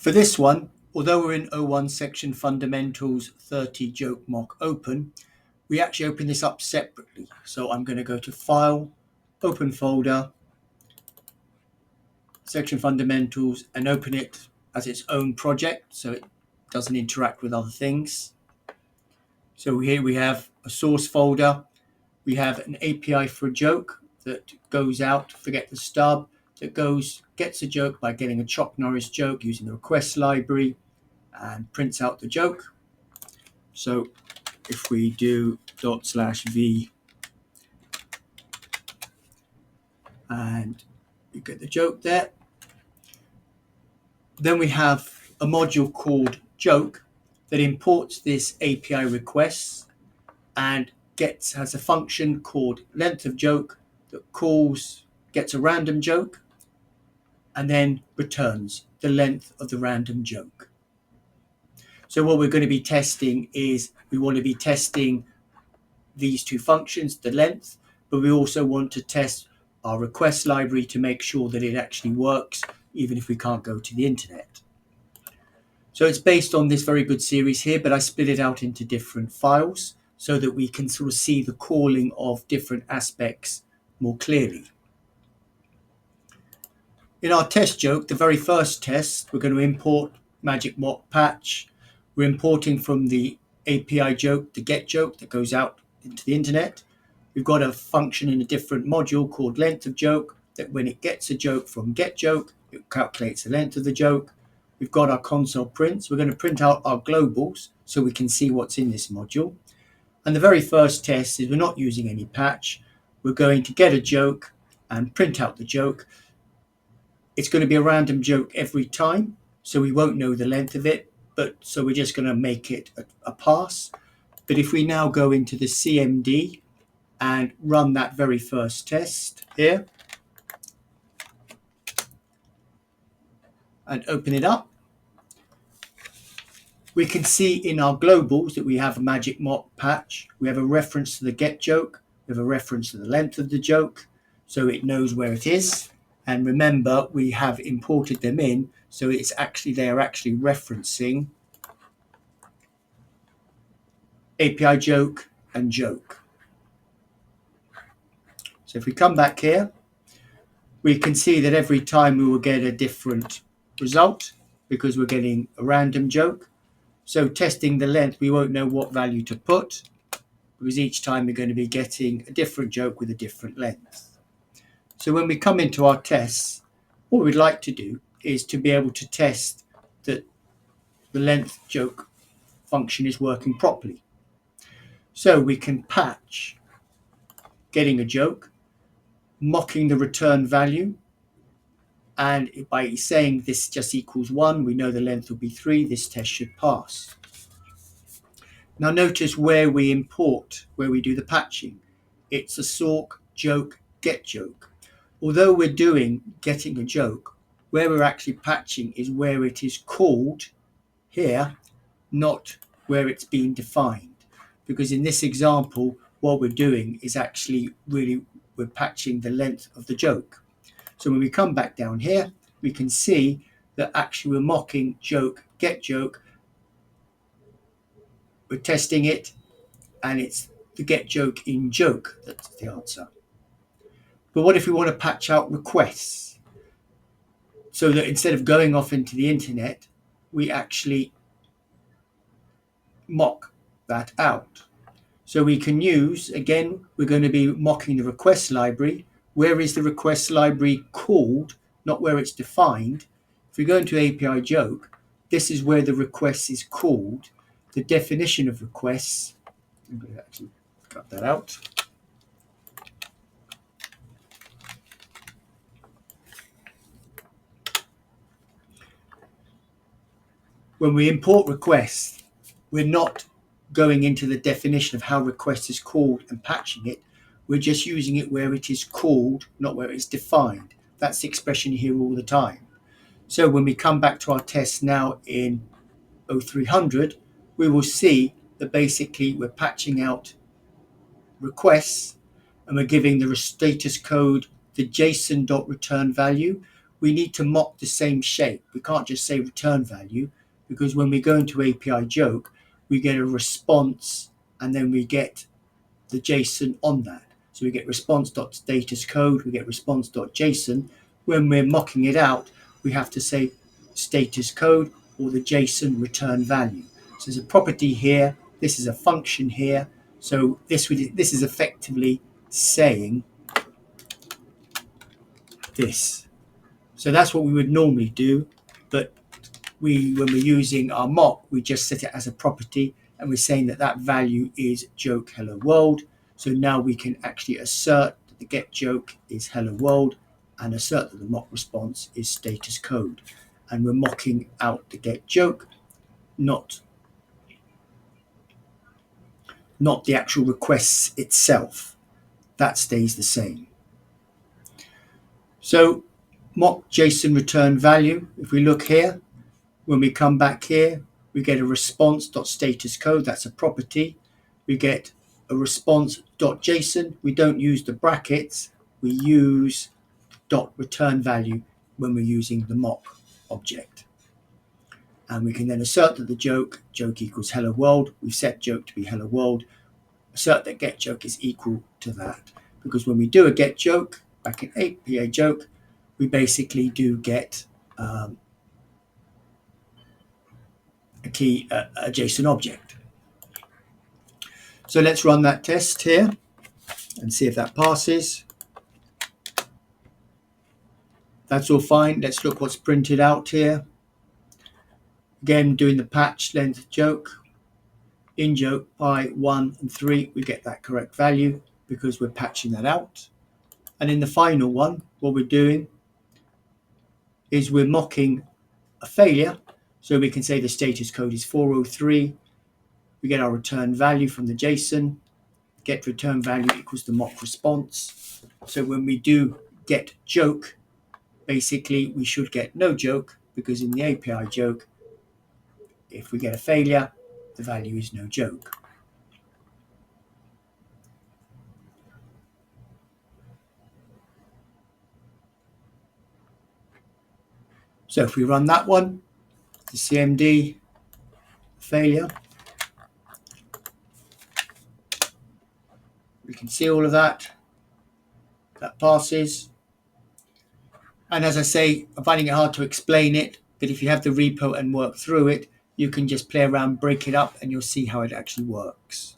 For this one, although we're in O1 section fundamentals 30 joke mock open, we actually open this up separately. So I'm going to go to File, Open Folder, Section Fundamentals, and open it as its own project so it doesn't interact with other things. So here we have a source folder. We have an API for a joke that goes out, forget the stub, that gets a joke by getting a Chuck Norris joke using the request library and prints out the joke. So if we do /v and you get the joke there. Then we have a module called joke that imports this API request and has a function called length of joke that gets a random joke and then returns the length of the random joke. So what we're going to be testing is we want to be testing these two functions, the length, but we also want to test our request library to make sure that it actually works, even if we can't go to the internet. So it's based on this very good series here, but I split it out into different files so that we can sort of see the calling of different aspects more clearly. In our test joke, the very first test, we're going to import magic monkeypatch. We're importing from the API joke, the get joke that goes out into the internet. We've got a function in a different module called length of joke that when it gets a joke from get joke, it calculates the length of the joke. We've got our console prints. We're going to print out our globals so we can see what's in this module. And the very first test is we're not using any patch. We're going to get a joke and print out the joke. It's going to be a random joke every time, so we won't know the length of it, so we're just going to make it a pass. But if we now go into the CMD and run that very first test here and open it up, we can see in our globals that we have a magic monkeypatch. We have a reference to the get joke. We have a reference to the length of the joke, so it knows where it is. And remember, we have imported them in, so they're actually referencing API joke and joke. So if we come back here, we can see that every time we will get a different result because we're getting a random joke. So testing the length, we won't know what value to put because each time we're going to be getting a different joke with a different length. So when we come into our tests, what we'd like to do is to be able to test that the length joke function is working properly. So we can patch getting a joke, mocking the return value, and by saying this just equals 1, we know the length will be 3, this test should pass. Now notice where we do the patching. It's a sort, joke, get joke. Although we're doing getting a joke, where we're actually patching is where it is called here, not where it's being defined. Because in this example, what we're doing is actually we're patching the length of the joke. So when we come back down here, we can see that actually we're mocking joke, get joke. We're testing it, and it's the get joke in joke that's the answer. But what if we want to patch out requests? So that instead of going off into the internet, we actually mock that out. So we can use, again, we're going to be mocking the request library. Where is the request library called, not where it's defined? If we go into API joke, this is where the request is called. The definition of requests, I'm going to actually cut that out. When we import requests, we're not going into the definition of how request is called and patching it. We're just using it where it is called, not where it's defined. That's the expression you hear all the time. So when we come back to our test now in 0300, we will see that basically we're patching out requests and we're giving the status code the JSON.return value, we need to mock the same shape. We can't just say return value, because when we go into API joke, we get a response and then we get the JSON on that. So we get response.status code, we get response.json. When we're mocking it out, we have to say status code or the JSON return value. So there's a property here, this is a function here. So this is effectively saying this. So that's what we would normally do, but when we're using our mock, we just set it as a property, and we're saying that that value is joke hello world. So now we can actually assert that the get joke is hello world and assert that the mock response is status code. And we're mocking out the get joke, not the actual requests itself. That stays the same. So mock JSON return value, if we look here, when we come back here, we get a response.status code, that's a property. We get a response.json. We don't use the brackets, we use dot return value when we're using the mock object. And we can then assert that the joke equals hello world. We've set joke to be hello world. Assert that get joke is equal to that. Because when we do a get joke, back in API joke, we basically do get a JSON object. So let's run that test here and see if that passes. That's all fine. Let's look what's printed out here. Again, doing the patch length joke. In joke by 1 and 3, we get that correct value because we're patching that out. And in the final one, what we're doing is we're mocking a failure. So we can say the status code is 403. We get our return value from the JSON. Get return value equals the mock response. So when we do get joke, basically we should get no joke, because in the API joke, if we get a failure, the value is no joke. So if we run that one, the CMD failure, we can see all of that. That passes. And as I say, I'm finding it hard to explain it, but if you have the repo and work through it, you can just play around, break it up, and you'll see how it actually works.